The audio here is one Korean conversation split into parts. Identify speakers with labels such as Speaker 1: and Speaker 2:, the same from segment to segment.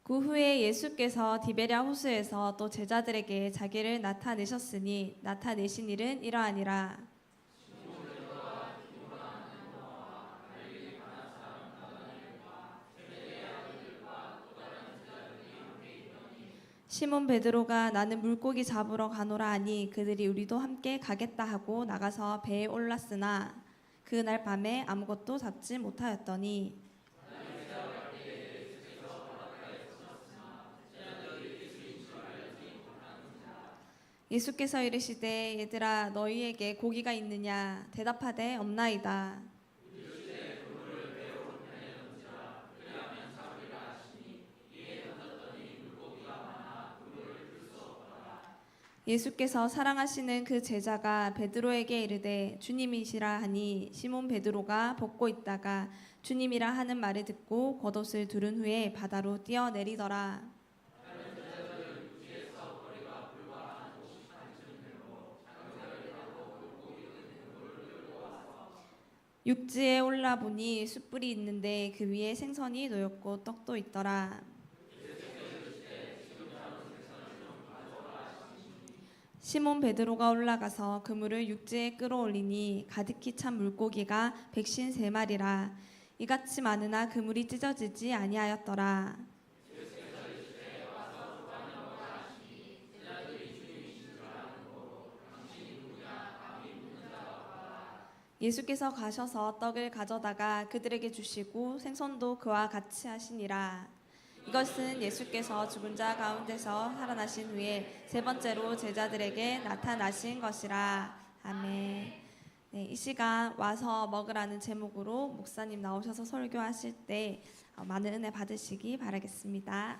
Speaker 1: 그 후에 예수께서 디베랴 호수에서 또 제자들에게 자기를 나타내셨으니 나타내신 일은 이러하니라. 시몬 베드로가 나는 물고기 잡으러 가노라 하니 그들이 우리도 함께 가겠다 하고 나가서 배에 올랐으나 그날 밤에 아무것도 잡지 못하였더니 예수께서 이르시되 얘들아 너희에게 고기가 있느냐 대답하되 없나이다. 예수께서 사랑하시는 그 제자가 베드로에게 이르되 주님이시라 하니 시몬 베드로가 벗고 있다가 주님이라 하는 말을 듣고 겉옷을 두른 후에 바다로 뛰어내리더라. 육지에 올라보니 숯불이 있는데 그 위에 생선이 놓였고 떡도 있더라. 시몬 베드로가 올라가서 그물을 육지에 끌어올리니 가득히 찬 물고기가 153마리라. 이같이 많으나 그물이 찢어지지 아니하였더라. 예수께서 가셔서 떡을 가져다가 그들에게 주시고 생선도 그와 같이 하시니라. 이것은 예수께서 죽은 자 가운데서 살아나신 후에 세 번째로 제자들에게 나타나신 것이라. 아멘. 네, 이 시간 와서 먹으라는 제목으로 목사님 나오셔서 설교하실 때 많은 은혜 받으시기 바라겠습니다.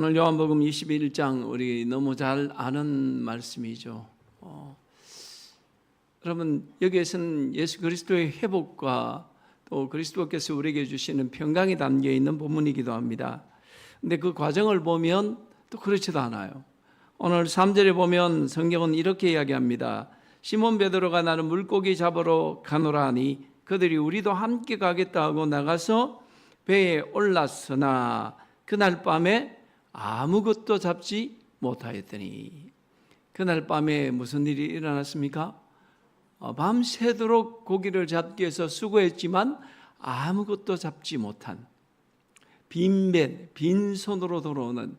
Speaker 2: 오늘 요한복음 21장 우리 너무 잘 아는 말씀이죠. 여러분 여기에서는 예수 그리스도의 회복과 또 그리스도께서 우리에게 주시는 평강이 담겨 있는 본문이기도 합니다. 근데 그 과정을 보면 또 그렇지도 않아요. 오늘 3절에 보면 성경은 이렇게 이야기합니다. 시몬 베드로가 나는 물고기 잡으러 가노라 하니 그들이 우리도 함께 가겠다 하고 나가서 배에 올랐으나 그날 밤에 아무것도 잡지 못하였더니 그날 밤에 무슨 일이 일어났습니까? 밤새도록 고기를 잡기 위해서 수고했지만 아무것도 잡지 못한 빈손으로 돌아오는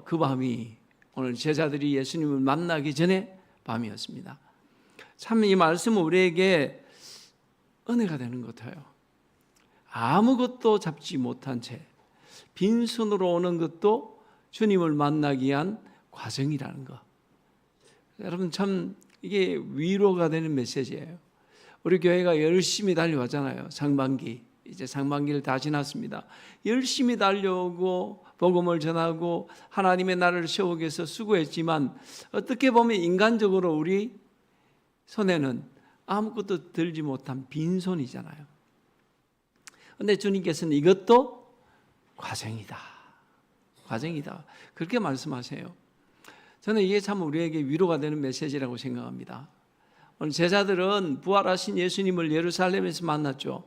Speaker 2: 그 밤이 오늘 제자들이 예수님을 만나기 전에 밤이었습니다. 참 이 말씀은 우리에게 은혜가 되는 것 같아요. 아무것도 잡지 못한 채 빈손으로 오는 것도 주님을 만나기 위한 과정이라는 것. 여러분 참 이게 위로가 되는 메시지예요. 우리 교회가 열심히 달려왔잖아요. 상반기. 이제 상반기를 다 지났습니다. 열심히 달려오고 복음을 전하고 하나님의 나라를 세우기 위해서 수고했지만 어떻게 보면 인간적으로 우리 손에는 아무것도 들지 못한 빈손이잖아요. 그런데 주님께서는 이것도 과정이다. 그렇게 말씀하세요. 저는 이게 참 우리에게 위로가 되는 메시지라고 생각합니다. 오늘 제자들은 부활하신 예수님을 예루살렘에서 만났죠.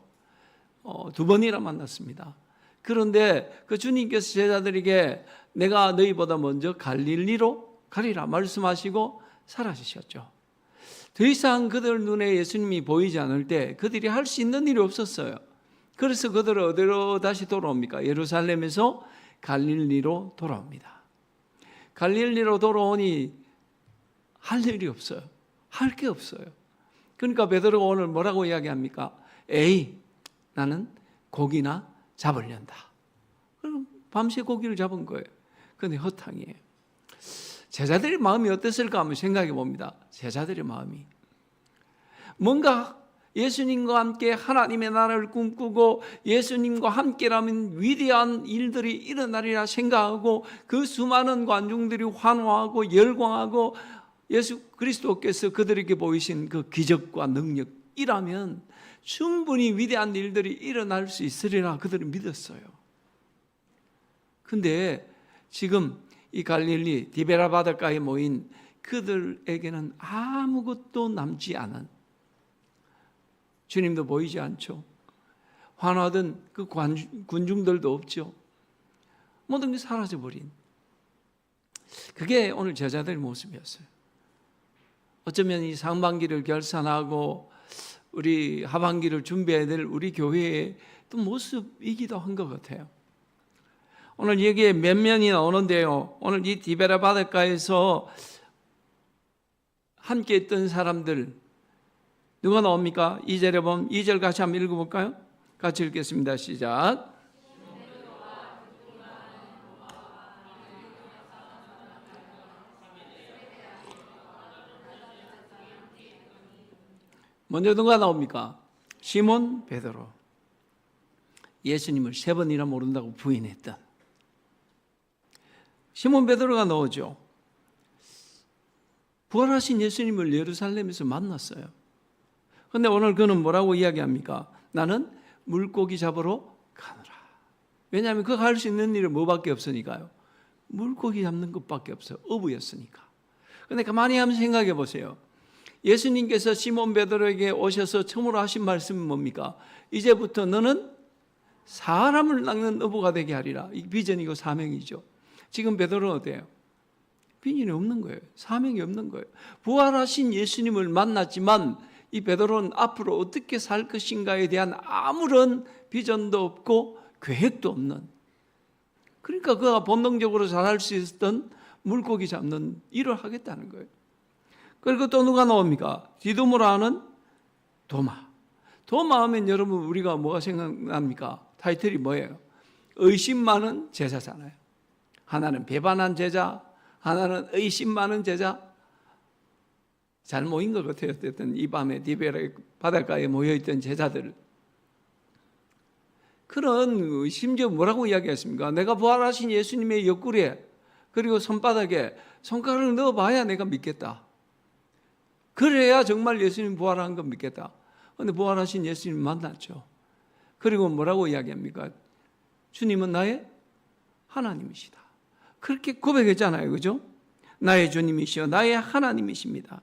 Speaker 2: 2번이나 만났습니다. 그런데 그 주님께서 제자들에게 내가 너희보다 먼저 갈릴리로 가리라 말씀하시고 사라지셨죠. 더 이상 그들 눈에 예수님이 보이지 않을 때 그들이 할 수 있는 일이 없었어요. 그래서 그들은 어디로 다시 돌아옵니까? 예루살렘에서 갈릴리로 돌아옵니다. 갈릴리로 돌아오니 할 일이 없어요. 할 게 없어요. 그러니까 베드로가 오늘 뭐라고 이야기합니까? 에이, 나는 고기나 잡으련다. 그럼 밤새 고기를 잡은 거예요. 그런데 허탕이에요. 제자들의 마음이 어땠을까 한번 생각해 봅니다. 제자들의 마음이 뭔가 예수님과 함께 하나님의 나라를 꿈꾸고 예수님과 함께라면 위대한 일들이 일어나리라 생각하고 그 수많은 관중들이 환호하고 열광하고 예수 그리스도께서 그들에게 보이신 그 기적과 능력이라면 충분히 위대한 일들이 일어날 수 있으리라 그들은 믿었어요. 근데 지금 이 갈릴리 디베라 바닷가에 모인 그들에게는 아무것도 남지 않은, 주님도 보이지 않죠. 환호하던 그 군중들도 없죠. 모든 게 사라져버린, 그게 오늘 제자들의 모습이었어요. 어쩌면 이 상반기를 결산하고 우리 하반기를 준비해야 될 우리 교회의 또 모습이기도 한 것 같아요. 오늘 여기에 몇 명이 나오는데요, 오늘 이 디베라 바닷가에서 함께 있던 사람들 누가 나옵니까? 2절에 보면 2절 같이 한번 읽어볼까요? 같이 읽겠습니다. 시작. 먼저 누가 나옵니까? 시몬 베드로. 예수님을 3번이나 모른다고 부인했던 시몬 베드로가 나오죠. 부활하신 예수님을 예루살렘에서 만났어요. 그런데 오늘 그는 뭐라고 이야기합니까? 나는 물고기 잡으러 가노라. 왜냐하면 그가 할 수 있는 일은 뭐밖에 없으니까요. 물고기 잡는 것밖에 없어요. 어부였으니까. 그런데 가만히 한번 생각해 보세요. 예수님께서 시몬 베드로에게 오셔서 처음으로 하신 말씀은 뭡니까? 이제부터 너는 사람을 낚는 어부가 되게 하리라. 이 비전이고 사명이죠. 지금 베드로는 어때요? 비전이 없는 거예요. 사명이 없는 거예요. 부활하신 예수님을 만났지만 이 베드로는 앞으로 어떻게 살 것인가에 대한 아무런 비전도 없고 계획도 없는, 그러니까 그가 본능적으로 잘할 수 있었던 물고기 잡는 일을 하겠다는 거예요. 그리고 또 누가 나옵니까? 디두모라 하는 도마. 도마 하면 여러분 우리가 뭐가 생각납니까? 타이틀이 뭐예요? 의심 많은 제자잖아요. 하나는 배반한 제자, 하나는 의심 많은 제자. 잘 모인 것 같아요. 어쨌든 이 밤에 디베라 바닷가에 모여있던 제자들. 그런 심지어 뭐라고 이야기했습니까? 내가 부활하신 예수님의 옆구리에 그리고 손바닥에 손가락을 넣어봐야 내가 믿겠다. 그래야 정말 예수님 부활한 거 믿겠다. 그런데 부활하신 예수님 만났죠. 그리고 뭐라고 이야기합니까? 주님은 나의 하나님이시다. 그렇게 고백했잖아요. 그죠? 나의 주님이시여 나의 하나님이십니다.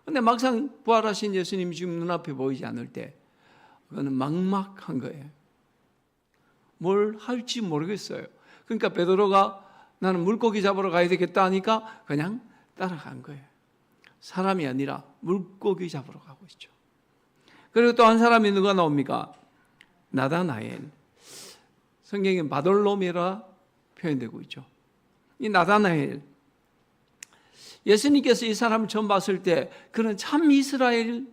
Speaker 2: 그런데 막상 부활하신 예수님이 지금 눈앞에 보이지 않을 때 그거는 막막한 거예요. 뭘 할지 모르겠어요. 그러니까 베드로가 나는 물고기 잡으러 가야 되겠다 하니까 그냥 따라간 거예요. 사람이 아니라 물고기 잡으러 가고 있죠. 그리고 또 한 사람이 누가 나옵니까? 나다나엘. 성경에 바돌로메라 표현되고 있죠. 이 나다나엘, 예수님께서 이 사람을 처음 봤을 때 그는 참 이스라엘이니라.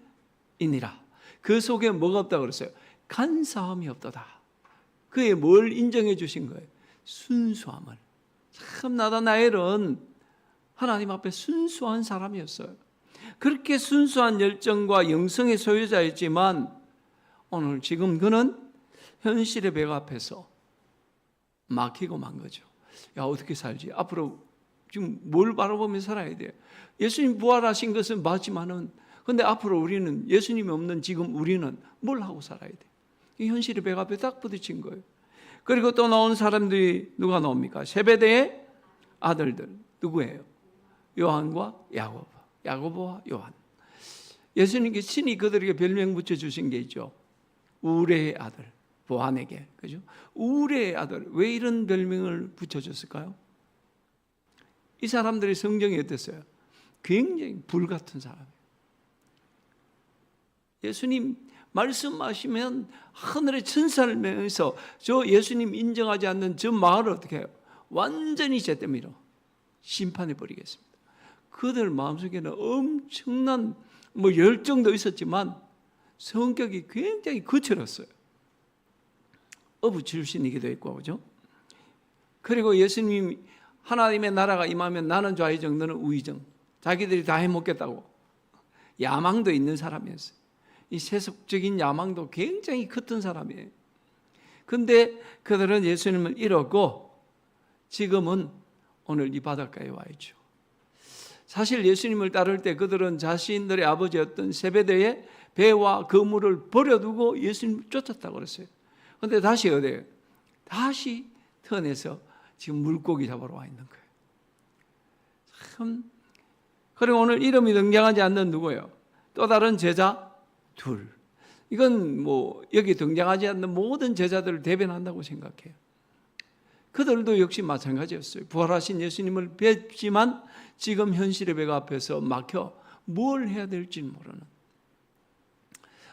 Speaker 2: 그 속에 뭐가 없다고 그랬어요? 간사함이 없도다. 그에 뭘 인정해 주신 거예요? 순수함을. 참 나다나엘은 하나님 앞에 순수한 사람이었어요. 그렇게 순수한 열정과 영성의 소유자였지만 오늘 지금 그는 현실의 배 앞에서 막히고 만 거죠. 야, 어떻게 살지? 앞으로 지금 뭘 바라보며 살아야 돼요? 예수님 부활하신 것은 맞지만은 근데 앞으로 우리는 예수님이 없는 지금 우리는 뭘 하고 살아야 돼? 이 현실의 배 앞에 딱 부딪힌 거예요. 그리고 또 나온 사람들이 누가 나옵니까? 세베대의 아들들 누구예요? 요한과 야고보, 야고보와 요한. 예수님께 친히 그들에게 별명 붙여주신 게 있죠. 우레의 아들, 보안에게. 그죠? 우레의 아들. 왜 이런 별명을 붙여줬을까요? 이 사람들의 성정이 어땠어요? 굉장히 불같은 사람이에요. 예수님 말씀하시면 하늘의 천사를 매면서 저 예수님 인정하지 않는 저 마을을 어떻게 해요? 완전히 제때밀어 심판해 버리겠습니다. 그들 마음속에는 엄청난 열정도 있었지만 성격이 굉장히 거칠었어요. 어부 출신이기도 했고, 그죠? 그리고 예수님이 하나님의 나라가 임하면 나는 좌의정, 너는 우의정. 자기들이 다 해먹겠다고. 야망도 있는 사람이었어요. 이 세속적인 야망도 굉장히 컸던 사람이에요. 근데 그들은 예수님을 잃었고 지금은 오늘 이 바닷가에 와 있죠. 사실 예수님을 따를 때 그들은 자신들의 아버지였던 세베대의 배와 그물을 버려두고 예수님을 쫓았다고 그랬어요. 그런데 다시 어디에요? 다시 턴에서 지금 물고기 잡으러 와 있는 거예요. 참. 그리고 오늘 이름이 등장하지 않는 누구예요? 또 다른 제자 둘. 이건 뭐 여기 등장하지 않는 모든 제자들을 대변한다고 생각해요. 그들도 역시 마찬가지였어요. 부활하신 예수님을 뵙지만 지금 현실의 배가 앞에서 막혀 뭘 해야 될지 모르는.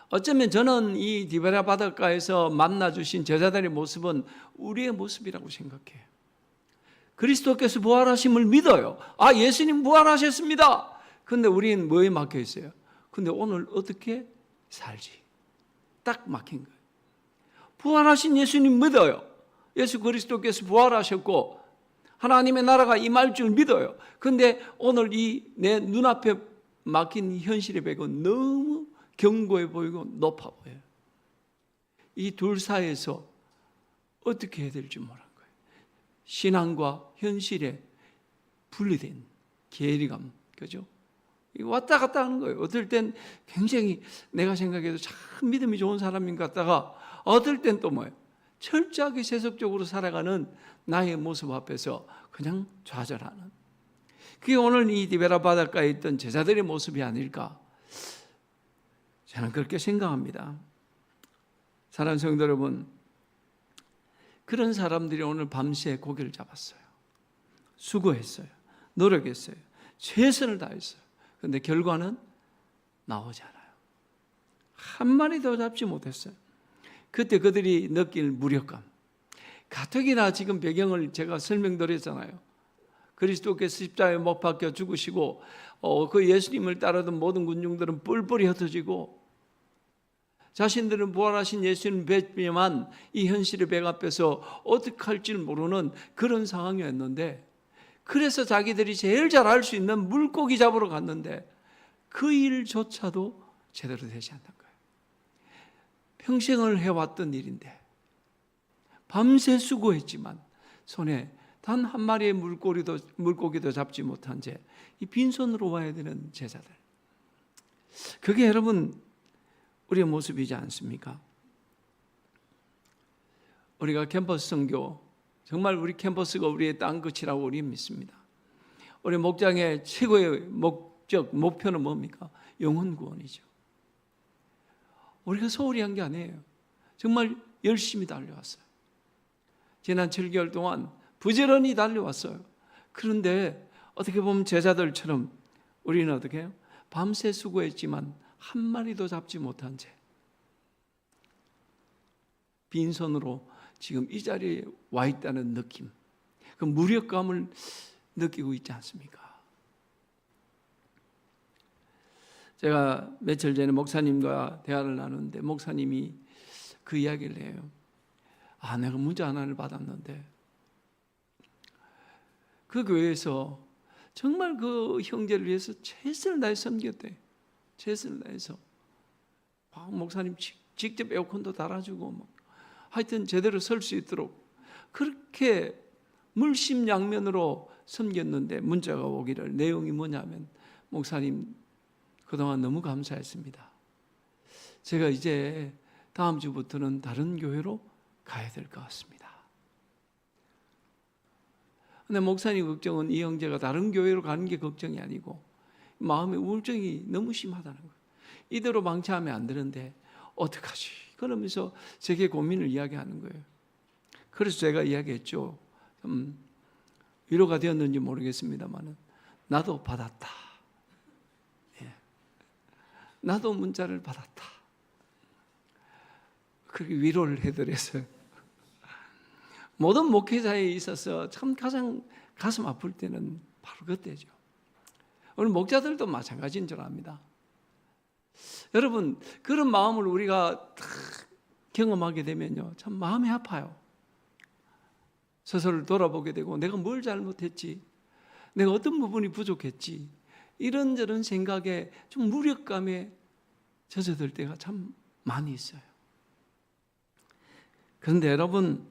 Speaker 2: 어쩌면 저는 이 디베라 바닷가에서 만나주신 제자들의 모습은 우리의 모습이라고 생각해요. 그리스도께서 부활하심을 믿어요. 아, 예수님 부활하셨습니다. 근데 우리는 뭐에 막혀 있어요? 근데 오늘 어떻게 살지? 딱 막힌 거예요. 부활하신 예수님 믿어요. 예수 그리스도께서 부활하셨고 하나님의 나라가 임할 줄 믿어요. 근데 오늘 이 내 눈앞에 막힌 현실의 벽은 너무 견고해 보이고 높아 보여요. 이 둘 사이에서 어떻게 해야 될지 모르는 거예요. 신앙과 현실에 분리된 괴리감, 그죠? 왔다 갔다 하는 거예요. 어떨 땐 굉장히 내가 생각해도 참 믿음이 좋은 사람인 것 같다가 어떨 땐 또 뭐예요? 철저하게 세속적으로 살아가는 나의 모습 앞에서 그냥 좌절하는. 그게 오늘 이 디베라 바닷가에 있던 제자들의 모습이 아닐까 저는 그렇게 생각합니다. 사랑하는 성도 여러분, 그런 사람들이 오늘 밤새 고기를 잡았어요. 수고했어요. 노력했어요. 최선을 다했어요. 그런데 결과는 나오지 않아요. 한 마리도 잡지 못했어요. 그때 그들이 느낄 무력감. 가뜩이나 지금 배경을 제가 설명드렸잖아요. 그리스도께서 십자가에 못 박혀 죽으시고 그 예수님을 따르던 모든 군중들은 뿔뿔이 흩어지고 자신들은 부활하신 예수님을 뵙지만 이 현실의 배 앞에서 어떻게 할지 모르는 그런 상황이었는데 그래서 자기들이 제일 잘 할 수 있는 물고기 잡으러 갔는데 그 일조차도 제대로 되지 않는 거예요. 평생을 해왔던 일인데 밤새 수고했지만 손에 단 한 마리의 물고기도 잡지 못한 채 이 빈손으로 와야 되는 제자들. 그게 여러분 우리의 모습이지 않습니까? 우리가 캠퍼스 선교, 정말 우리 캠퍼스가 우리의 땅 끝이라고 우리는 믿습니다. 우리 목장의 최고의 목표는 뭡니까? 영혼 구원이죠. 우리가 소홀히 한 게 아니에요. 정말 열심히 달려왔어요. 지난 7개월 동안 부지런히 달려왔어요. 그런데 어떻게 보면 제자들처럼 우리는 어떻게 해요? 밤새 수고했지만 한 마리도 잡지 못한 채 빈손으로 지금 이 자리에 와 있다는 느낌, 그 무력감을 느끼고 있지 않습니까? 제가 며칠 전에 목사님과 대화를 나누는데 목사님이 그 이야기를 해요. 아, 내가 문자 하나를 받았는데 그 교회에서 정말 그 형제를 위해서 최선을 다해 섬겼대. 최선을 다해서 목사님 직접 에어컨도 달아주고 하여튼 제대로 설 수 있도록 그렇게 물심양면으로 섬겼는데 문자가 오기를 내용이 뭐냐면 목사님 그동안 너무 감사했습니다. 제가 이제 다음 주부터는 다른 교회로 가야 될 것 같습니다. 근데 목사님 걱정은 이 형제가 다른 교회로 가는 게 걱정이 아니고 마음의 우울증이 너무 심하다는 거예요. 이대로 방치하면 안 되는데 어떡하지? 그러면서 제게 고민을 이야기하는 거예요. 그래서 제가 이야기했죠. 위로가 되었는지 모르겠습니다만 나도 받았다. 예. 나도 문자를 받았다. 그렇게 위로를 해드렸어요. 모든 목회자에 있어서 참 가장 가슴 아플 때는 바로 그때죠. 오늘 목자들도 마찬가지인 줄 압니다. 여러분, 그런 마음을 우리가 딱 경험하게 되면요, 참 마음이 아파요. 스스로를 돌아보게 되고 내가 뭘 잘못했지, 내가 어떤 부분이 부족했지, 이런저런 생각에 좀 무력감에 젖어들 때가 참 많이 있어요. 그런데 여러분,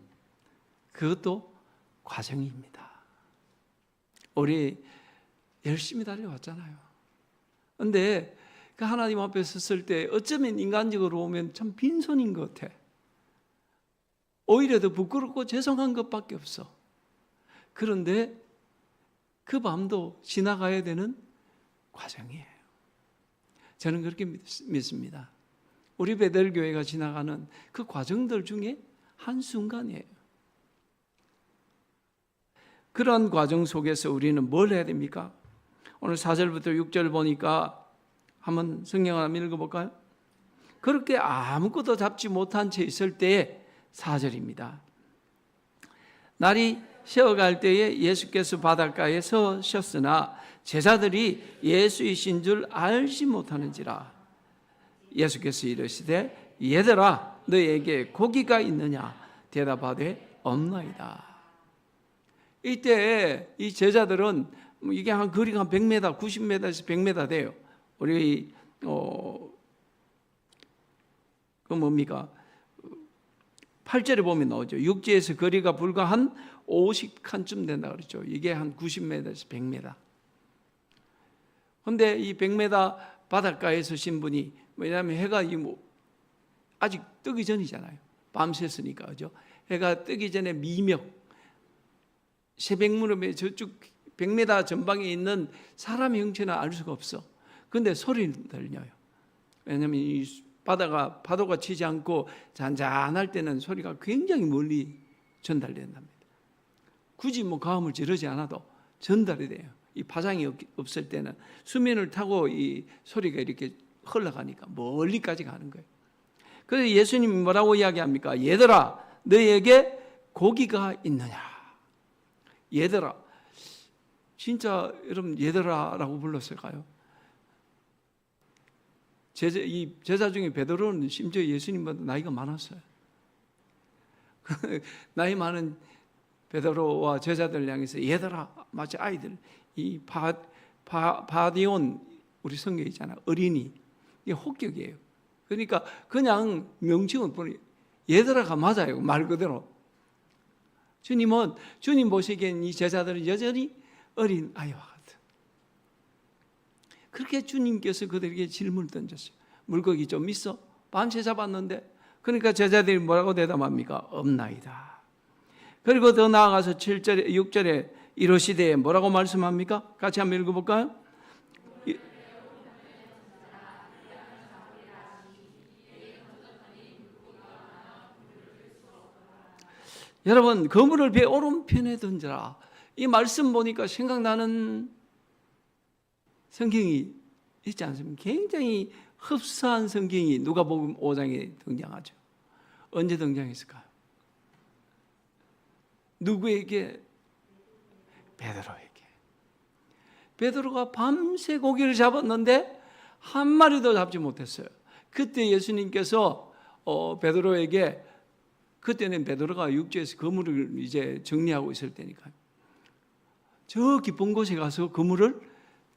Speaker 2: 그것도 과정입니다. 우리 열심히 달려왔잖아요. 그런데 그 하나님 앞에 섰을 때 어쩌면 인간적으로 보면 참 빈손인 것 같아. 오히려 더 부끄럽고 죄송한 것밖에 없어. 그런데 그 밤도 지나가야 되는 과정이에요. 저는 그렇게 믿습니다. 우리 베델교회가 지나가는 그 과정들 중에 한순간이에요. 그런 과정 속에서 우리는 뭘 해야 됩니까? 오늘 4절부터 6절 보니까 한번 성경 한번 읽어볼까요? 그렇게 아무것도 잡지 못한 채 있을 때의 4절입니다. 날이 새어갈 때에 예수께서 바닷가에 서셨으나 제자들이 예수이신 줄 알지 못하는지라. 예수께서 이르시되 얘들아 너에게 고기가 있느냐 대답하되 없나이다. 이때 이 제자들은 이게 한 거리가 한 100m, 90m에서 100m 돼요. 우리 그 뭡니까? 8절에 보면 나오죠. 육지에서 거리가 불과 한 50칸쯤 된다 그랬죠. 이게 한 90m에서 100m. 근데 이 100m 바닷가에 서신 분이, 왜냐하면 해가 아직 뜨기 전이잖아요. 밤새으니까, 그죠? 해가 뜨기 전에 미명, 새벽 무렵에 저쪽 100m 전방에 있는 사람의 형체는 알 수가 없어. 근데 소리는 들려요. 왜냐하면 이 파도가 치지 않고 잔잔할 때는 소리가 굉장히 멀리 전달된답니다. 굳이 가음을 지르지 않아도 전달이 돼요. 이 파장이 없을 때는 수면을 타고 이 소리가 이렇게 흘러가니까 멀리까지 가는 거예요. 그래서 예수님이 뭐라고 이야기합니까? 얘들아 너에게 고기가 있느냐. 얘들아, 진짜 여러분 얘들아라고 불렀을까요? 이 제자 중에 베드로는 심지어 예수님보다 나이가 많았어요. 나이 많은 베드로와 제자들 향해서 얘들아, 마치 아이들, 이 바디온 우리 성경에 있잖아요. 어린이. 이게 혹격이에요. 그러니까 그냥 명칭은 보니 얘들아가 맞아요. 말 그대로. 주님 보시기엔 이 제자들은 여전히 어린 아이와 같아요. 그렇게 주님께서 그들에게 질문을 던졌어요. 물고기 좀 있어? 밤새 잡았는데. 그러니까 제자들이 뭐라고 대답합니까? 없나이다. 그리고 더 나아가서 7절에 6절에 이러시되 뭐라고 말씀합니까? 같이 한번 읽어볼까요? 여러분, 그물을 배 오른편에 던져라. 이 말씀 보니까 생각나는 성경이 있지 않습니까? 굉장히 흡사한 성경이 누가복음 5장에 등장하죠. 언제 등장했을까요? 누구에게? 베드로에게. 베드로가 밤새 고기를 잡았는데 한 마리도 잡지 못했어요. 그때 예수님께서 베드로에게, 그때는 베드로가 육지에서 그물을 이제 정리하고 있을 때니까요. 저 깊은 곳에 가서 그물을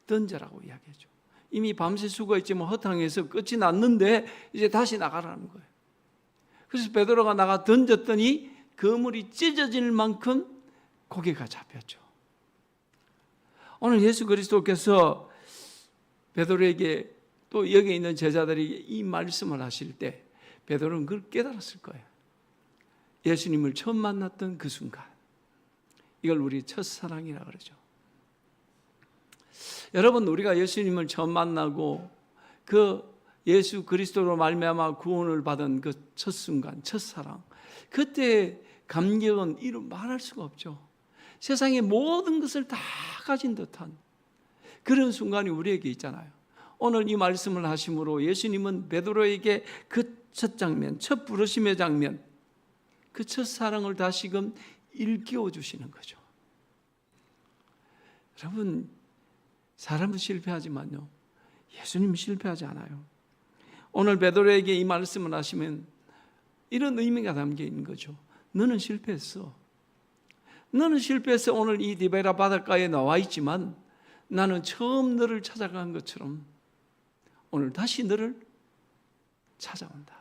Speaker 2: 던져라고 이야기했죠. 이미 밤새 수고했지만 허탕에서 끝이 났는데 이제 다시 나가라는 거예요. 그래서 베드로가 나가 던졌더니 그물이 찢어질 만큼 고기가 잡혔죠. 오늘 예수 그리스도께서 베드로에게 또 여기 있는 제자들이 이 말씀을 하실 때 베드로는 그걸 깨달았을 거예요. 예수님을 처음 만났던 그 순간, 이걸 우리 첫사랑이라 그러죠. 여러분, 우리가 예수님을 처음 만나고 그 예수 그리스도로 말미암아 구원을 받은 그 첫 순간, 첫사랑, 그때 감격은 이루 말할 수가 없죠. 세상의 모든 것을 다 가진 듯한 그런 순간이 우리에게 있잖아요. 오늘 이 말씀을 하심으로 예수님은 베드로에게 그 첫 장면, 첫 부르심의 장면, 그 첫사랑을 다시금 일깨워 주시는 거죠. 여러분, 사람은 실패하지만요, 예수님은 실패하지 않아요. 오늘 베드로에게 이 말씀을 하시면 이런 의미가 담겨 있는 거죠. 너는 실패했어. 너는 실패해서 오늘 이 디베라 바닷가에 나와 있지만 나는 처음 너를 찾아간 것처럼 오늘 다시 너를 찾아온다.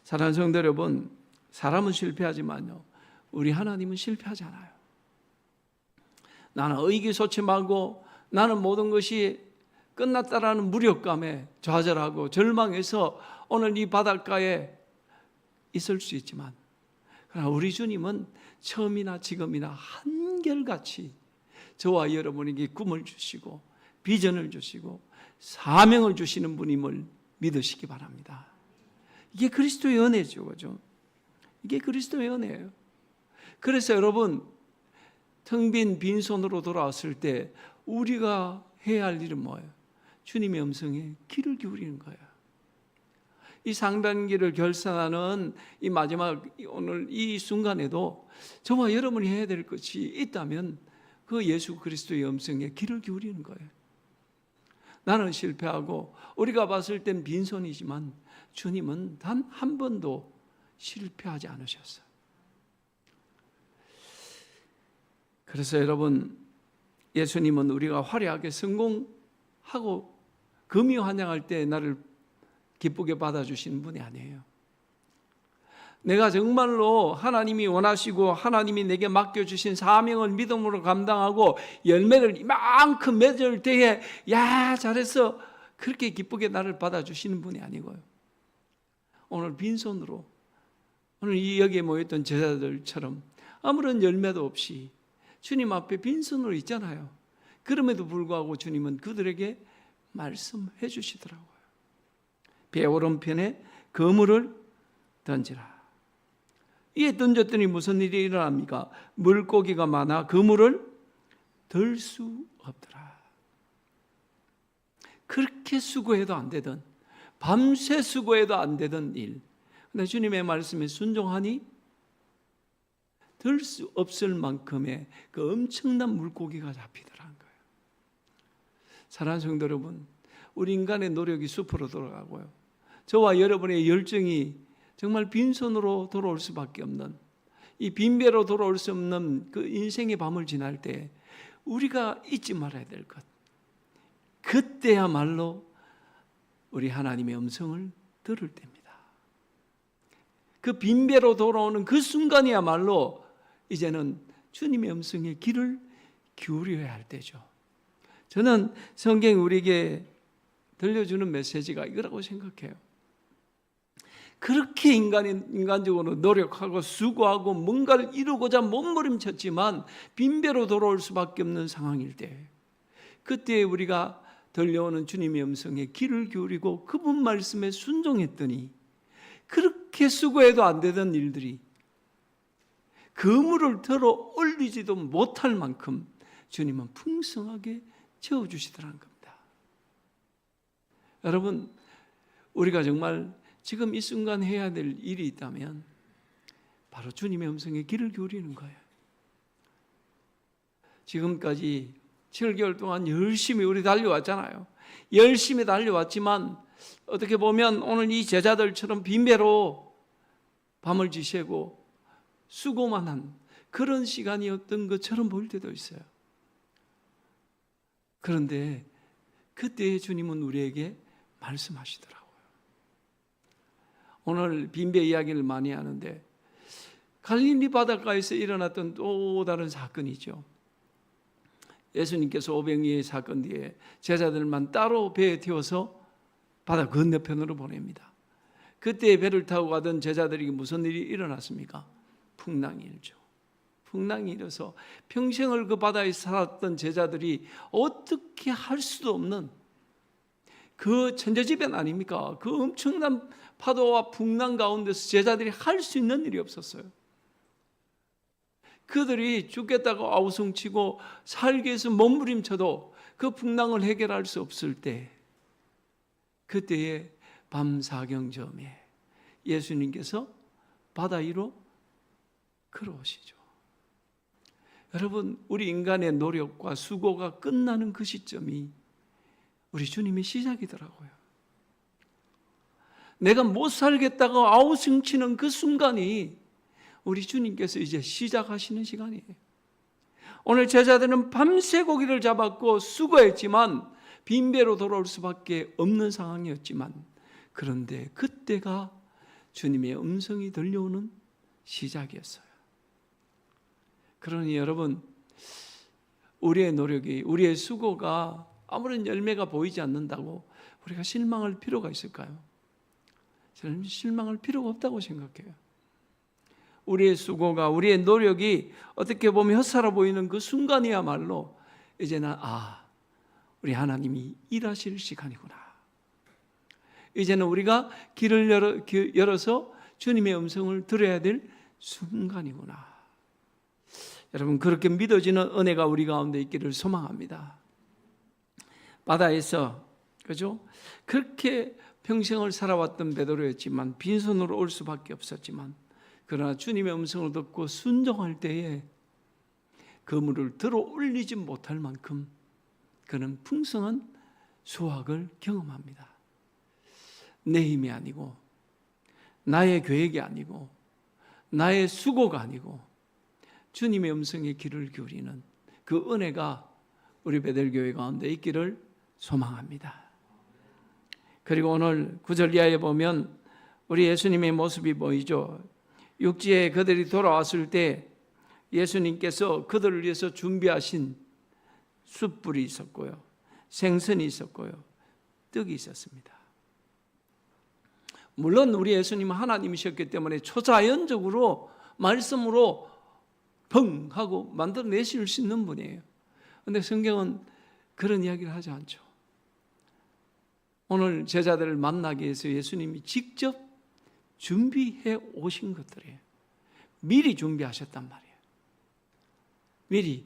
Speaker 2: 사랑하는 성도 여러분, 사람은 실패하지만요, 우리 하나님은 실패하지 않아요. 나는 의기소침하고 나는 모든 것이 끝났다라는 무력감에 좌절하고 절망해서 오늘 이 바닷가에 있을 수 있지만, 그러나 우리 주님은 처음이나 지금이나 한결같이 저와 여러분에게 꿈을 주시고 비전을 주시고 사명을 주시는 분임을 믿으시기 바랍니다. 이게 그리스도의 은혜죠, 그죠? 이게 그리스도의 은혜예요. 그래서 여러분, 텅 빈 빈손으로 돌아왔을 때 우리가 해야 할 일은 뭐예요? 주님의 음성에 귀를 기울이는 거예요. 이 상반기를 결산하는 이 마지막 오늘 이 순간에도 저와 여러분이 해야 될 것이 있다면 그 예수 그리스도의 음성에 귀를 기울이는 거예요. 나는 실패하고 우리가 봤을 땐 빈손이지만 주님은 단 한 번도 실패하지 않으셨어요. 그래서 여러분, 예수님은 우리가 화려하게 성공하고 금이 환영할 때 나를 기쁘게 받아주시는 분이 아니에요. 내가 정말로 하나님이 원하시고 하나님이 내게 맡겨주신 사명을 믿음으로 감당하고 열매를 이만큼 맺을 때에 야 잘했어 그렇게 기쁘게 나를 받아주시는 분이 아니고요. 오늘 빈손으로 오늘 이 여기에 모였던 제자들처럼 아무런 열매도 없이 주님 앞에 빈손으로 있잖아요. 그럼에도 불구하고 주님은 그들에게 말씀해 주시더라고요. 배 오른편에 그물을 던지라. 이에 던졌더니 무슨 일이 일어납니까? 물고기가 많아 그물을 들 수 없더라. 그렇게 수고해도 안 되던, 밤새 수고해도 안 되던 일, 근데 주님의 말씀에 순종하니 들 수 없을 만큼의 그 엄청난 물고기가 잡히더라는 거예요. 사랑하는 성도 여러분, 우리 인간의 노력이 숲으로 돌아가고요, 저와 여러분의 열정이 정말 빈손으로 돌아올 수밖에 없는, 이 빈배로 돌아올 수 없는 그 인생의 밤을 지날 때 우리가 잊지 말아야 될 것, 그때야말로 우리 하나님의 음성을 들을 때입니다. 그 빈배로 돌아오는 그 순간이야말로 이제는 주님의 음성에 귀를 기울여야 할 때죠. 저는 성경이 우리에게 들려주는 메시지가 이거라고 생각해요. 그렇게 인간적으로 노력하고 수고하고 뭔가를 이루고자 몸부림쳤지만 빈배로 돌아올 수밖에 없는 상황일 때, 그때 우리가 들려오는 주님의 음성에 귀를 기울이고 그분 말씀에 순종했더니 그렇게 수고해도 안 되던 일들이 그물을 들어 올리지도 못할 만큼 주님은 풍성하게 채워주시더라는 겁니다. 여러분, 우리가 정말 지금 이 순간 해야 될 일이 있다면 바로 주님의 음성에 귀를 기울이는 거예요. 지금까지 7개월 동안 열심히 우리 달려왔잖아요. 열심히 달려왔지만 어떻게 보면 오늘 이 제자들처럼 빈배로 밤을 지새고 수고만 한 그런 시간이었던 것처럼 보일 때도 있어요. 그런데 그때 주님은 우리에게 말씀하시더라고요. 오늘 빈배 이야기를 많이 하는데 갈릴리 바닷가에서 일어났던 또 다른 사건이죠. 예수님께서 오병이의 사건 뒤에 제자들만 따로 배에 태워서 바다 건너편으로 보냅니다. 그때 배를 타고 가던 제자들에게 무슨 일이 일어났습니까? 풍랑이 일죠. 풍랑이 일어서 평생을 그 바다에 살았던 제자들이 어떻게 할 수도 없는 그 천재지변 아닙니까? 그 엄청난 파도와 풍랑 가운데서 제자들이 할 수 있는 일이 없었어요. 그들이 죽겠다고 아우성치고 살기 위해서 몸부림쳐도 그 풍랑을 해결할 수 없을 때, 그때에 밤 사경점에 예수님께서 바다 위로 걸어오시죠. 여러분, 우리 인간의 노력과 수고가 끝나는 그 시점이 우리 주님의 시작이더라고요. 내가 못 살겠다고 아우성치는 그 순간이 우리 주님께서 이제 시작하시는 시간이에요. 오늘 제자들은 밤새 고기를 잡았고 수고했지만 빈배로 돌아올 수밖에 없는 상황이었지만, 그런데 그때가 주님의 음성이 들려오는 시작이었어요. 그러니 여러분, 우리의 노력이, 우리의 수고가 아무런 열매가 보이지 않는다고 우리가 실망할 필요가 있을까요? 저는 실망할 필요가 없다고 생각해요. 우리의 수고가, 우리의 노력이 어떻게 보면 헛살아 보이는 그 순간이야말로 이제는 우리 하나님이 일하실 시간이구나. 이제는 우리가 길을 열어서 주님의 음성을 들어야 될 순간이구나. 여러분, 그렇게 믿어지는 은혜가 우리 가운데 있기를 소망합니다. 바다에서 그죠? 그렇게 평생을 살아왔던 베드로였지만 빈손으로 올 수밖에 없었지만, 그러나 주님의 음성을 듣고 순종할 때에 그물을 들어 올리지 못할 만큼 그는 풍성한 수확을 경험합니다. 내 힘이 아니고 나의 계획이 아니고 나의 수고가 아니고 주님의 음성에 귀를 기울이는 그 은혜가 우리 베델교회 가운데 있기를 소망합니다. 그리고 오늘 9절 이하에 보면 우리 예수님의 모습이 보이죠. 육지에 그들이 돌아왔을 때 예수님께서 그들을 위해서 준비하신 숯불이 있었고요, 생선이 있었고요, 떡이 있었습니다. 물론 우리 예수님은 하나님이셨기 때문에 초자연적으로 말씀으로 펑 하고 만들어내실 수 있는 분이에요. 그런데 성경은 그런 이야기를 하지 않죠. 오늘 제자들을 만나기 위해서 예수님이 직접 준비해 오신 것들이에요. 미리 준비하셨단 말이에요. 미리.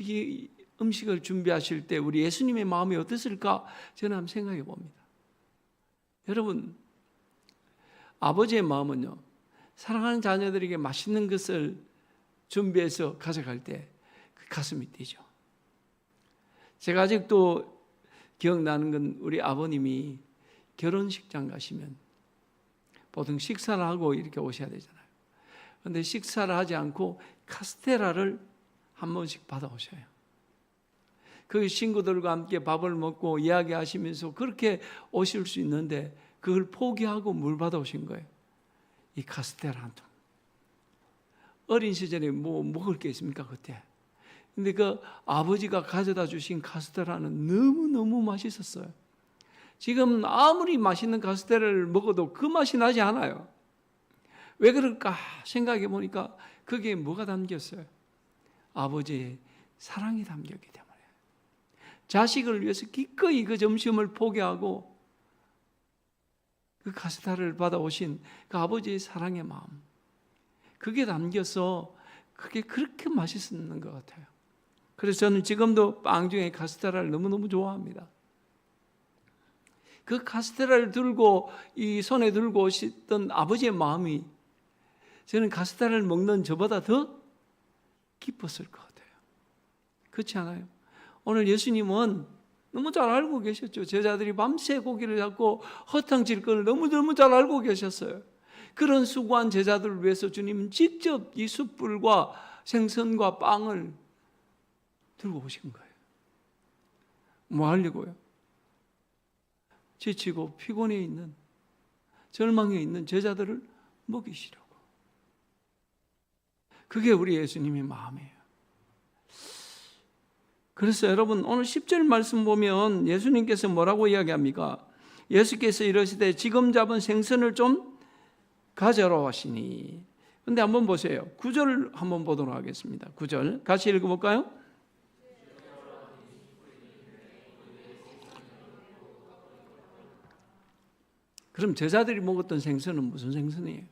Speaker 2: 이 음식을 준비하실 때 우리 예수님의 마음이 어땠을까? 저는 한번 생각해 봅니다. 여러분, 아버지의 마음은요, 사랑하는 자녀들에게 맛있는 것을 준비해서 가져갈 때 그 가슴이 뛰죠. 제가 아직도 기억나는 건 우리 아버님이 결혼식장 가시면 보통 식사를 하고 이렇게 오셔야 되잖아요. 그런데 식사를 하지 않고 카스테라를 한 번씩 받아오셔요. 그 친구들과 함께 밥을 먹고 이야기하시면서 그렇게 오실 수 있는데 그걸 포기하고 물 받아오신 거예요. 이 카스테라 한 통. 어린 시절에 뭐 먹을 게 있습니까 그때? 근데 그 아버지가 가져다 주신 카스테라는 너무너무 맛있었어요. 지금 아무리 맛있는 카스테라를 먹어도 그 맛이 나지 않아요. 왜 그럴까 생각해 보니까 그게 뭐가 담겼어요? 아버지의 사랑이 담겼기 때문에. 자식을 위해서 기꺼이 그 점심을 포기하고 그 카스테라를 받아오신 그 아버지의 사랑의 마음, 그게 담겨서 그게 그렇게 맛있는 것 같아요. 그래서 저는 지금도 빵 중에 카스테라를 너무너무 좋아합니다. 그 카스테라를 들고 이 손에 들고 오시던 아버지의 마음이 저는 카스테라를 먹는 저보다 더 기뻤을 것 같아요. 그렇지 않아요? 오늘 예수님은 너무 잘 알고 계셨죠. 제자들이 밤새 고기를 잡고 허탕칠 걸 너무너무 잘 알고 계셨어요. 그런 수고한 제자들을 위해서 주님은 직접 이 숯불과 생선과 빵을 들고 오신 거예요. 뭐 하려고요? 지치고 피곤해 있는, 절망해 있는 제자들을 먹이시려고. 그게 우리 예수님의 마음이에요. 그래서 여러분, 오늘 10절 말씀 보면 예수님께서 뭐라고 이야기합니까? 예수께서 이러시되 지금 잡은 생선을 좀 가져라 하시니. 근데 한번 보세요. 9절 한번 보도록 하겠습니다. 9절 같이 읽어볼까요? 그럼 제자들이 먹었던 생선은 무슨 생선이에요?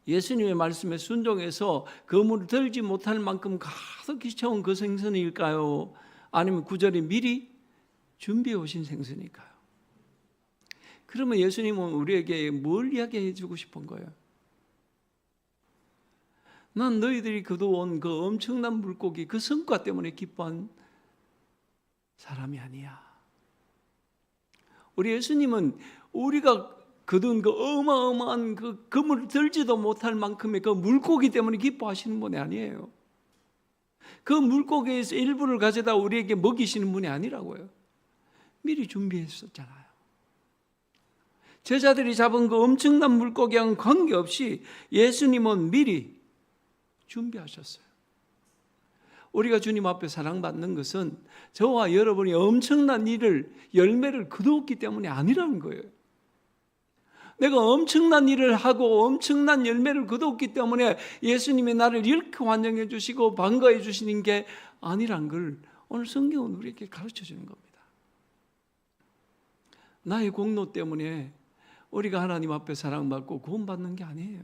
Speaker 2: 예수님의 말씀에 순종해서 그물을 들지 못할 만큼 가득히 채운 그 생선일까요? 아니면 9절에 미리 준비해 오신 생선일까요? 그러면 예수님은 우리에게 뭘 이야기해 주고 싶은 거예요? 난 너희들이 거두어온 그 엄청난 물고기, 그 성과 때문에 기뻐한 사람이 아니야. 우리 예수님은 우리가 거둔 그 어마어마한 그 그물을 들지도 못할 만큼의 그 물고기 때문에 기뻐하시는 분이 아니에요. 그 물고기에서 일부를 가져다 우리에게 먹이시는 분이 아니라고요. 미리 준비했었잖아요. 제자들이 잡은 그 엄청난 물고기와는 관계없이 예수님은 미리 준비하셨어요. 우리가 주님 앞에 사랑받는 것은 저와 여러분이 엄청난 일을, 열매를 거두었기 때문이 아니라는 거예요. 내가 엄청난 일을 하고 엄청난 열매를 거두었기 때문에 예수님이 나를 이렇게 환영해 주시고 반가해 주시는 게 아니란 걸 오늘 성경은 우리에게 가르쳐 주는 겁니다. 나의 공로 때문에 우리가 하나님 앞에 사랑받고 구원받는 게 아니에요.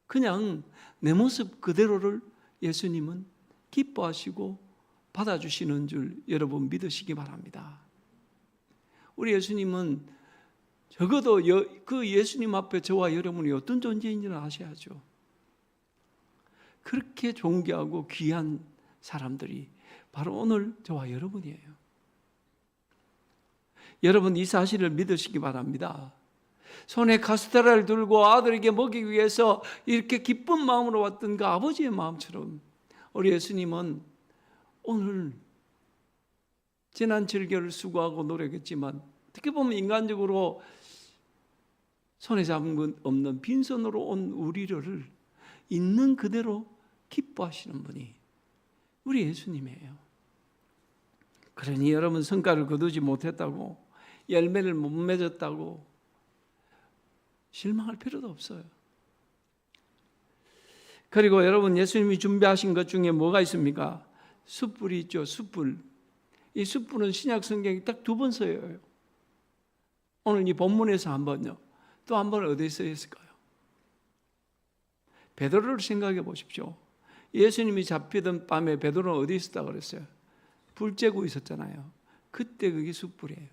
Speaker 2: 그냥 내 모습 그대로를 예수님은 기뻐하시고 받아주시는 줄 여러분 믿으시기 바랍니다. 우리 예수님은 적어도 그 예수님 앞에 저와 여러분이 어떤 존재인지는 아셔야죠. 그렇게 존귀하고 귀한 사람들이 바로 오늘 저와 여러분이에요. 여러분 이 사실을 믿으시기 바랍니다. 손에 카스테라를 들고 아들에게 먹이기 위해서 이렇게 기쁜 마음으로 왔던 그 아버지의 마음처럼 우리 예수님은 오늘 지난 절개를 수고하고 노력했지만 어떻게 보면 인간적으로 손에 잡은 건 없는 빈손으로 온 우리를 있는 그대로 기뻐하시는 분이 우리 예수님이에요. 그러니 여러분 성과를 거두지 못했다고 열매를 못 맺었다고 실망할 필요도 없어요. 그리고 여러분 예수님이 준비하신 것 중에 뭐가 있습니까? 숯불이 있죠. 숯불. 이 숯불은 신약 성경에 딱 2번 써요. 오늘 이 본문에서 한 번요. 또 한 번 어디에 써 있을까요? 베드로를 생각해 보십시오. 예수님이 잡히던 밤에 베드로는 어디 있었다고 그랬어요? 불 쬐고 있었잖아요. 그때 그게 숯불이에요.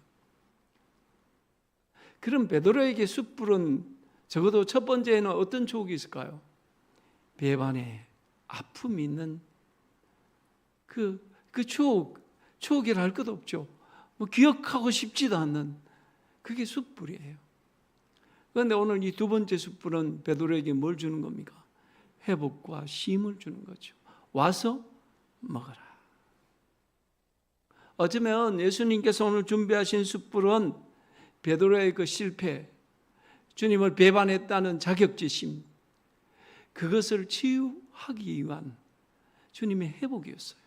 Speaker 2: 그럼 베드로에게 숯불은 적어도 첫 번째에는 어떤 추억이 있을까요? 배반에 아픔이 있는 그 추억이라 할 것도 없죠. 뭐 기억하고 싶지도 않는 그게 숯불이에요. 그런데 오늘 이 2번째 숯불은 베드로에게 뭘 주는 겁니까? 회복과 쉼을 주는 거죠. 와서 먹어라. 어쩌면 예수님께서 오늘 준비하신 숯불은 베드로의 그 실패, 주님을 배반했다는 자격지심, 그것을 치유하기 위한 주님의 회복이었어요.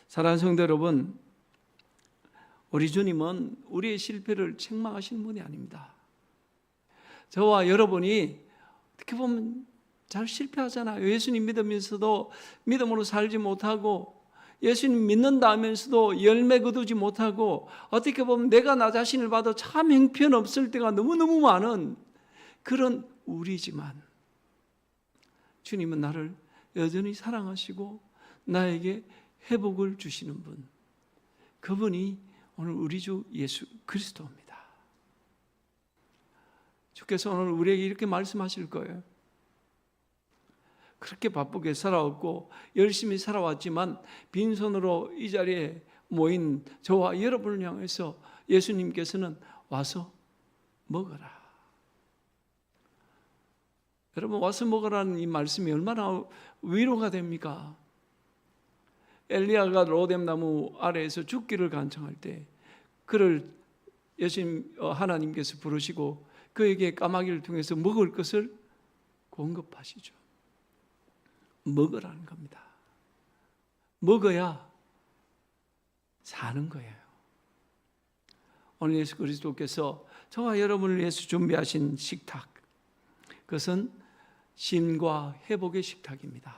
Speaker 2: 사랑하는 성도 여러분, 우리 주님은 우리의 실패를 책망하시는 분이 아닙니다. 저와 여러분이 어떻게 보면 잘 실패하잖아요. 예수님 믿으면서도 믿음으로 살지 못하고 예수님 믿는다 하면서도 열매 거두지 못하고 어떻게 보면 내가 나 자신을 봐도 참 형편없을 때가 너무너무 많은 그런 우리지만 주님은 나를 여전히 사랑하시고 나에게 회복을 주시는 분, 그분이 오늘 우리 주 예수 그리스도입니다. 주께서 오늘 우리에게 이렇게 말씀하실 거예요. 그렇게 바쁘게 살아왔고 열심히 살아왔지만 빈손으로 이 자리에 모인 저와 여러분을 향해서 예수님께서는 와서 먹어라. 여러분 와서 먹으라는 이 말씀이 얼마나 위로가 됩니까? 엘리야가 로뎀나무 아래에서 죽기를 간청할 때 그를 예수님 하나님께서 부르시고 그에게 까마귀를 통해서 먹을 것을 공급하시죠. 먹으라는 겁니다. 먹어야 사는 거예요. 오늘 예수 그리스도께서 저와 여러분을 위해서 준비하신 식탁, 그것은 쉼과 회복의 식탁입니다.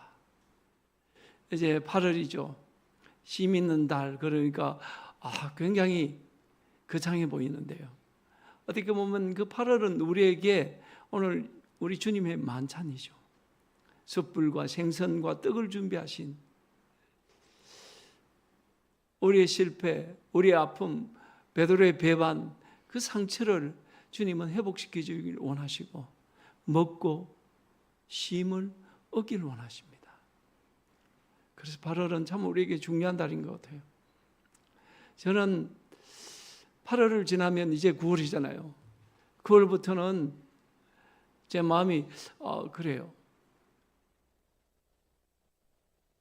Speaker 2: 이제 8월이죠. 쉼 있는 달, 그러니까 굉장히 거창해 보이는데요. 어떻게 보면 그 8월은 우리에게 오늘 우리 주님의 만찬이죠. 숯불과 생선과 떡을 준비하신 우리의 실패, 우리의 아픔, 베드로의 배반, 그 상처를 주님은 회복시켜 주기를 원하시고 먹고 쉼을 얻기를 원하십니다. 그래서 8월은 참 우리에게 중요한 달인 것 같아요. 저는 8월을 지나면 이제 9월이잖아요. 9월부터는 제 마음이 그래요.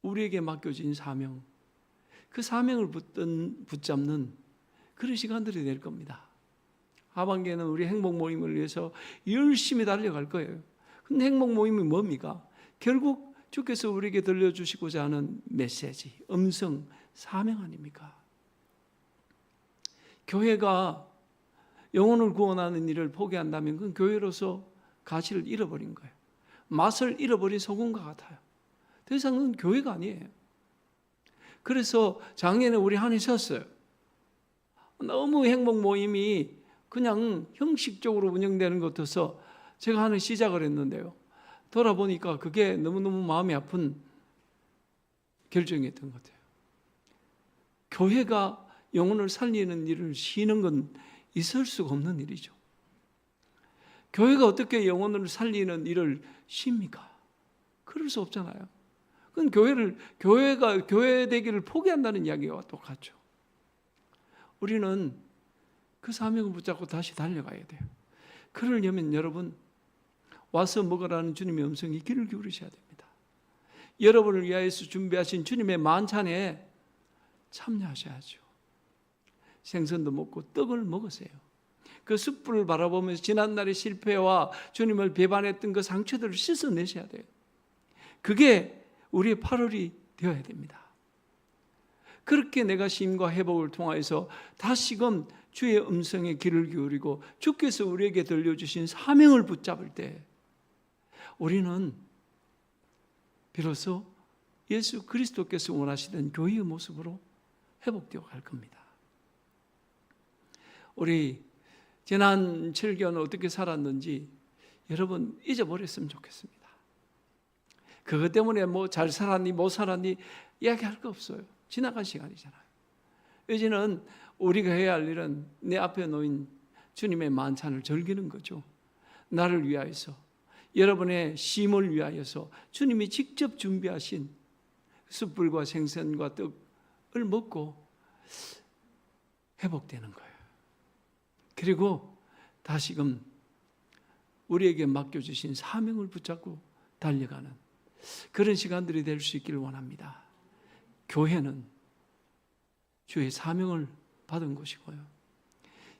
Speaker 2: 우리에게 맡겨진 사명, 그 사명을 붙잡는 그런 시간들이 될 겁니다. 하반기에는 우리 행복 모임을 위해서 열심히 달려갈 거예요. 근데 행복 모임이 뭡니까? 결국 주께서 우리에게 들려주시고자 하는 메시지, 음성, 사명 아닙니까? 교회가 영혼을 구원하는 일을 포기한다면 그건 교회로서 가치를 잃어버린 거예요. 맛을 잃어버린 소금과 같아요. 더 이상 그건 교회가 아니에요. 그래서 작년에 우리 한해 쉬었어요. 너무 행복 모임이 그냥 형식적으로 운영되는 것 같아서 제가 하는 시작을 했는데요. 돌아보니까 그게 너무너무 마음이 아픈 결정이었던 것 같아요. 교회가 영혼을 살리는 일을 쉬는 건 있을 수가 없는 일이죠. 교회가 어떻게 영혼을 살리는 일을 쉽니까? 그럴 수 없잖아요. 그건 교회가 교회 되기를 포기한다는 이야기와 똑같죠. 우리는 그 사명을 붙잡고 다시 달려가야 돼요. 그러려면 여러분 와서 먹으라는 주님의 음성에 귀를 기울이셔야 됩니다. 여러분을 위하여서 준비하신 주님의 만찬에 참여하셔야죠. 생선도 먹고 떡을 먹으세요. 그 숯불을 바라보면서 지난날의 실패와 주님을 배반했던 그 상처들을 씻어내셔야 돼요. 그게 우리의 8월이 되어야 됩니다. 그렇게 내가 쉼과 회복을 통하여서 다시금 주의 음성에 귀를 기울이고 주께서 우리에게 들려주신 사명을 붙잡을 때 우리는 비로소 예수 그리스도께서 원하시던 교회의 모습으로 회복되어 갈 겁니다. 우리 지난 7개월은 어떻게 살았는지 여러분 잊어버렸으면 좋겠습니다. 그것 때문에 뭐 잘 살았니 못 살았니 이야기할 거 없어요. 지나간 시간이잖아요. 이제는 우리가 해야 할 일은 내 앞에 놓인 주님의 만찬을 즐기는 거죠. 나를 위하여서 여러분의 쉼을 위하여서 주님이 직접 준비하신 숯불과 생선과 떡을 먹고 회복되는 거예요. 그리고 다시금 우리에게 맡겨주신 사명을 붙잡고 달려가는 그런 시간들이 될 수 있기를 원합니다. 교회는 주의 사명을 받은 것이고요.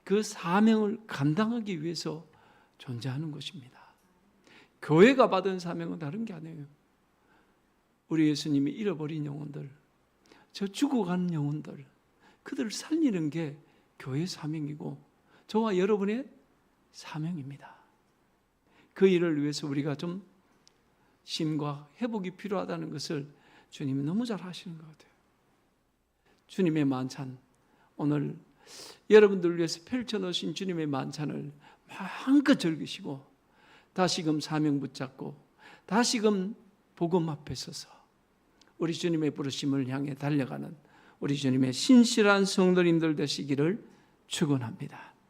Speaker 2: 그 사명을 감당하기 위해서 존재하는 것입니다. 교회가 받은 사명은 다른 게 아니에요. 우리 예수님이 잃어버린 영혼들, 저 죽어가는 영혼들, 그들을 살리는 게 교회의 사명이고 저와 여러분의 사명입니다. 그 일을 위해서 우리가 좀 쉼과 회복이 필요하다는 것을 주님이 너무 잘 하시는 것 같아요. 주님의 만찬, 오늘 여러분들을 위해서 펼쳐놓으신 주님의 만찬을 마음껏 즐기시고 다시금 사명 붙잡고 다시금 복음 앞에 서서 우리 주님의 부르심을 향해 달려가는 우리 주님의 신실한 성도님들 되시기를 축원합니다.